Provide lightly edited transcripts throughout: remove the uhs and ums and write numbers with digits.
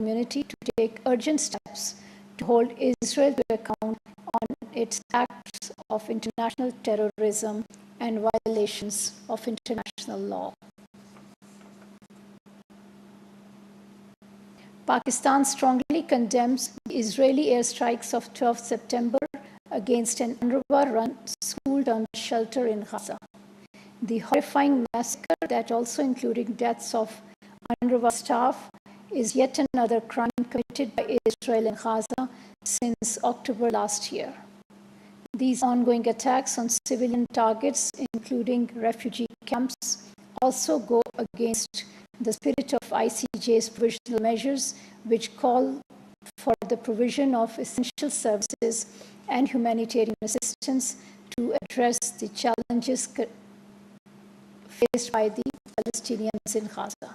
community to take urgent steps to hold Israel to account on its acts of international terrorism and violations of international law. Pakistan strongly condemns the Israeli airstrikes of 12 September against an UNRWA-run school-turned shelter in Gaza. The horrifying massacre that also included deaths of UNRWA staff is yet another crime committed by Israel in Gaza since October last year. These ongoing attacks on civilian targets, including refugee camps, also go against the spirit of ICJ's provisional measures, which call for the provision of essential services and humanitarian assistance to address the challenges faced by the Palestinians in Gaza.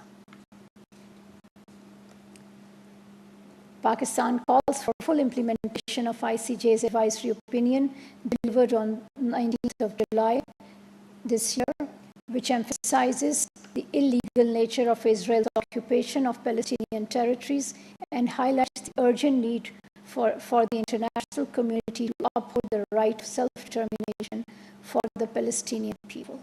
Pakistan calls for full implementation of ICJ's advisory opinion delivered on 19th of July this year, which emphasizes the illegal nature of Israel's occupation of Palestinian territories and highlights the urgent need for the international community to uphold the right of self-determination for the Palestinian people.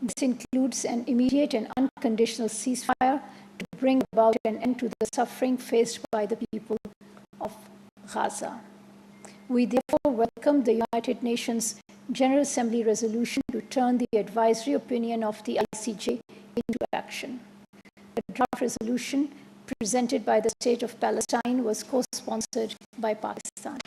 This includes an immediate and unconditional ceasefire to bring about an end to the suffering faced by the people of Gaza. We therefore welcome the United Nations General Assembly resolution to turn the advisory opinion of the ICJ into action. The draft resolution presented by the State of Palestine was co-sponsored by Pakistan.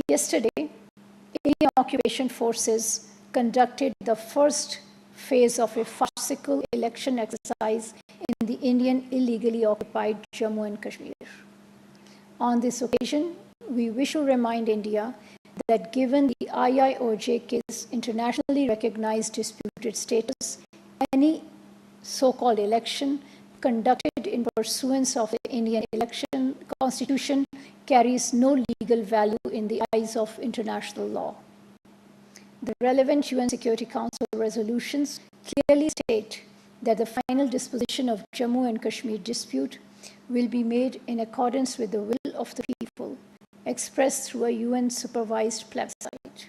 Yesterday, Indian occupation forces conducted the first phase of a farcical election exercise in the Indian illegally occupied Jammu and Kashmir. On this occasion, we wish to remind India that given the IIOJ case internationally recognized disputed status, any so-called election conducted in pursuance of the Indian election constitution carries no legal value in the eyes of international law. The relevant UN Security Council resolutions clearly state that the final disposition of Jammu and Kashmir dispute will be made in accordance with the will of the people, expressed through a UN-supervised plebiscite.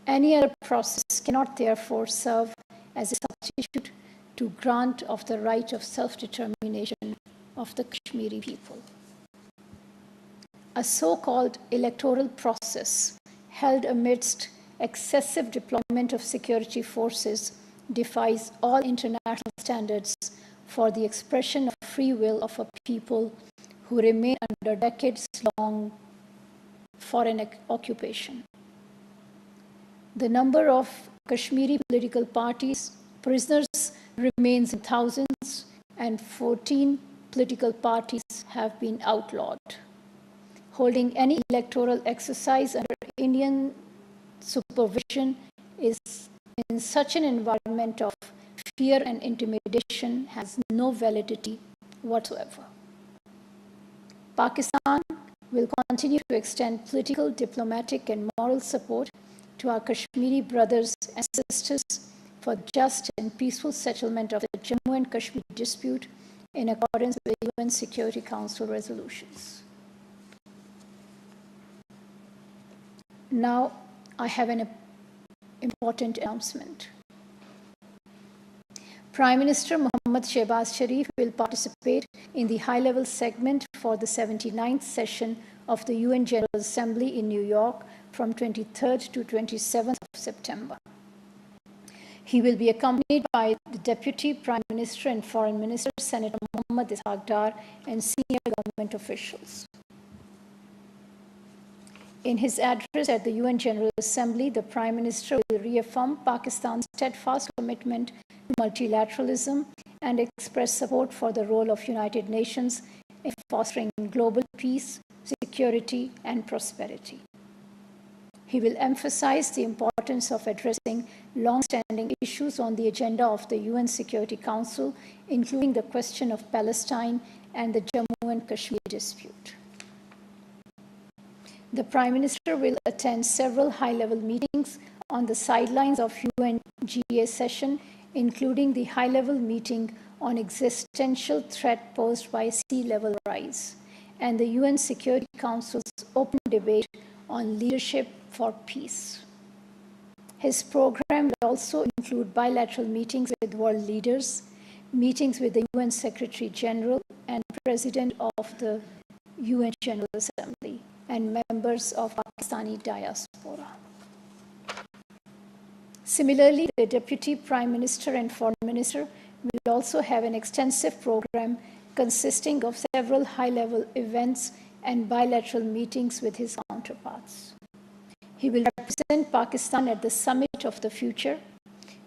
Any other process cannot therefore serve as a substitute to grant of the right of self-determination of the Kashmiri people. A so-called electoral process held amidst excessive deployment of security forces defies all international standards for the expression of free will of a people who remain under decades-long foreign occupation. The number of Kashmiri political parties prisoners remains in thousands, and 14 political parties have been outlawed. Holding any electoral exercise under Indian supervision is in such an environment of fear and intimidation has no validity whatsoever. Pakistan will continue to extend political, diplomatic, and moral support to our Kashmiri brothers and sisters for just and peaceful settlement of the Jammu and Kashmir dispute in accordance with UN Security Council resolutions. Now, I have an important announcement. Prime Minister Mohammad Shehbaz Sharif will participate in the high-level segment for the 79th session of the UN General Assembly in New York from 23rd to 27th of September. He will be accompanied by the Deputy Prime Minister and Foreign Minister, Senator Mohammad Ishaq and senior government officials. In his address at the UN General Assembly, the Prime Minister will reaffirm Pakistan's steadfast commitment to multilateralism and express support for the role of United Nations in fostering global peace, security, and prosperity. He will emphasize the importance of addressing long-standing issues on the agenda of the UN Security Council, including the question of Palestine and the Jammu and Kashmir dispute. The Prime Minister will attend several high-level meetings on the sidelines of UNGA session including the high-level meeting on existential threat posed by sea level rise, and the UN Security Council's open debate on leadership for peace. His program will also include bilateral meetings with world leaders, meetings with the UN Secretary General and President of the UN General Assembly, and members of Pakistani diaspora. Similarly, the Deputy Prime Minister and Foreign Minister will also have an extensive program consisting of several high-level events and bilateral meetings with his counterparts. He will represent Pakistan at the Summit of the Future,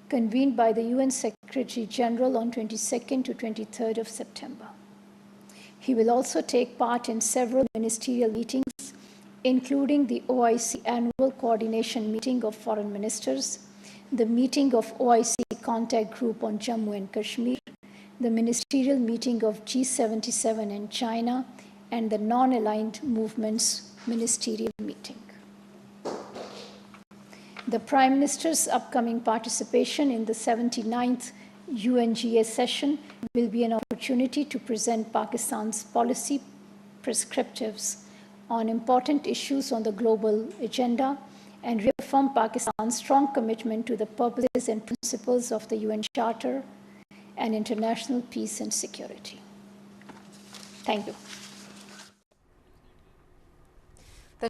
convened by the UN Secretary General on 22nd to 23rd of September. He will also take part in several ministerial meetings, including the OIC Annual Coordination Meeting of Foreign Ministers, the meeting of OIC Contact Group on Jammu and Kashmir, the ministerial meeting of G77 in China, and the Non-Aligned Movements Ministerial Meeting. The Prime Minister's upcoming participation in the 79th UNGA session will be an opportunity to present Pakistan's policy prescriptives on important issues on the global agenda and reaffirm Pakistan's strong commitment to the purposes and principles of the UN Charter and international peace and security. Thank you.